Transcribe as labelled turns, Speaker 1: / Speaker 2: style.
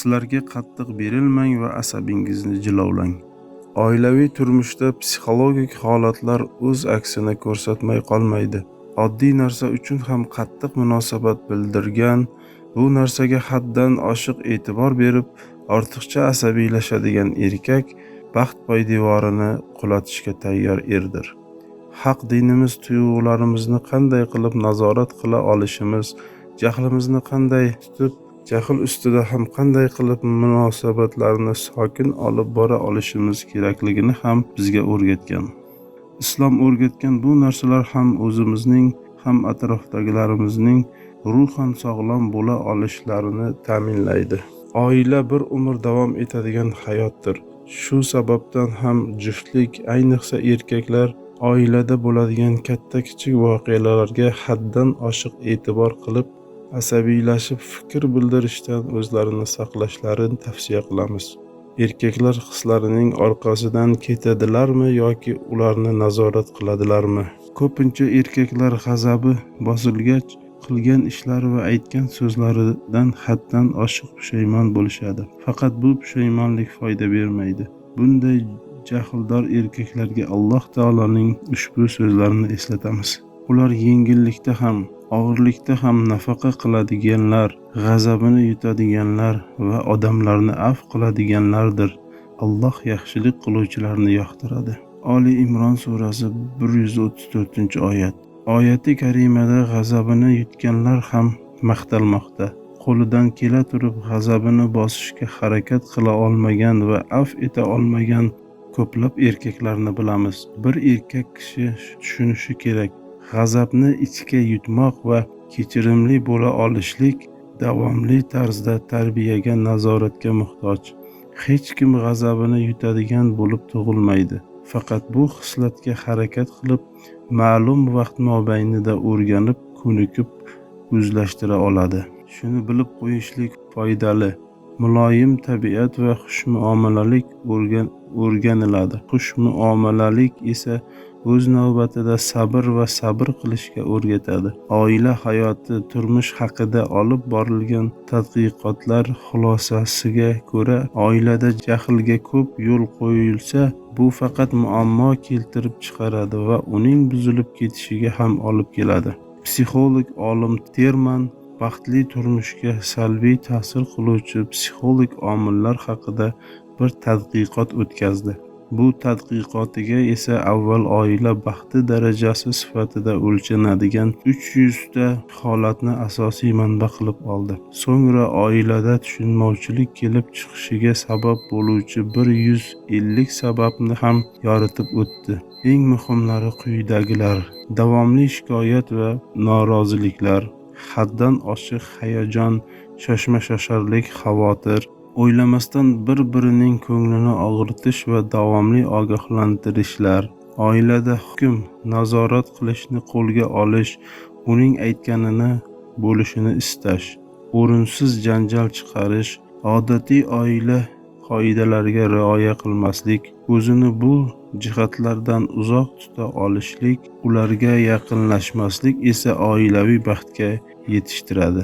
Speaker 1: Hislarga qattiq berilmang va asabingizni jilovlang. Oilaviy turmushda psixologik holatlar o'z aksini ko'rsatmay qolmaydi. Oddiy narsa uchun ham qattiq munosabat bildirgan, bu narsaga haddan oshiq e'tibor berib, ortiqcha asabiylashadigan erkak baxt poydevorini qulatishga tayyor erdir. Haq dinimiz tuyg'ularimizni qanday qilib nazorat qila olishimiz, jahlimizni qanday tutib, jahl ustida ham qanday qilib munosabatlarni sokin olib bora olishimiz kerakligini ham bizga o'rgatgan. Islom o'rgatgan bu narsalar ham o'zimizning, ham atrofdagilarimizning ruhan sog'lom bo'la olishlarini ta'minlaydi. Oila bir umr davom etadigan hayotdir. Shu sababdan ham juftlik, ayniqsa erkaklar, oilada bo'ladigan katta-kichik voqealarga haddan oshiq e'tibor qilib, asabiylashib fikr bildirishdan o'zlarini saqlashlarini tavsiya qilamiz. Erkaklar hislarining orqasidan ketadilarmi yoki ularni nazorat qiladilarmi? Ko'pincha erkaklar g'azabi bosilgach, qilgan ishlari va aytgan so'zlaridan haddan oshiq pushaymon bo'lishadi. Faqat bu pushaymonlik foyda bermaydi. Bunday jahldor erkaklarga Alloh taoloning ushbu so'zlarini eslatamiz. Ular yengillikda ham, og'irlikda ham nafaqa qiladiganlar, g'azabini yutadiganlar va odamlarni afv qiladiganlardir. Alloh yaxshilik qiluvchilarni yoqtiradi. Oli Imron surasi 134-oyat. Oyati karimada g'azabini yutganlar ham maqtalmoqda. Qo'lidan kela turib g'azabini bosishga harakat qila olmagan va afv eta olmagan ko'plab erkaklarni bilamiz. Bir erkak kishi tushunishi kerak. G'azabni ichga yutmoq va kechirimli bo'la olishlik davomli tarzda tarbiyaga, nazoratga muhtoj. Hech kim g'azabini yutadigan bo'lib tug'ilmaydi. Faqat bu xislatga harakat qilib, ma'lum vaqt mobaynida o'rganib, ko'nikib, o'zlashtira oladi. Shuni bilib qo'yishlik foydali. Muloyim tabiat va xushmuomalalik o'rganiladi. Xushmuomalalik esa o'z navbatida sabr va sabr qilishga o'rgatadi. Oila hayoti, turmush haqida olib borilgan tadqiqotlar xulosasiga ko'ra, oilada jahlga ko'p yo'l qo'yilsa, bu faqat muammo keltirib chiqaradi va uning buzilib ketishiga ham olib keladi. Psixolog olim Terman baxtli turmushga salbiy ta'sir qiluvchi psixologik omillar haqida bir tadqiqot o'tkazdi. Bu tadqiqotiga esa avval oila baxti darajasi sifatida o'lchanadigan 300 ta holatni asosiy manba qilib oldi. So'ngra oilada tushunmovchilik kelib chiqishiga sabab bo'luvchi 150 sababni ham yoritib o'tdi. Eng muhimlari quyidagilar: davomli shikoyat va noroziliklar, haddan oshiq hayajon, shoshma-shosharlik, xavotir, o'ylamasdan bir-birining ko'nglini og'ritish va davomli ogohlantirishlar, oilada hukm, nazorat qilishni qo'lga olish, uning aytganini bo'lishini istash, o'rinsiz janjal chiqarish, odatiy oila qoidalariga rioya qilmaslik, o'zini bu jihatlardan uzoq tuta olishlik, ularga yaqinlashmaslik esa oilaviy baxtga yetishtiradi.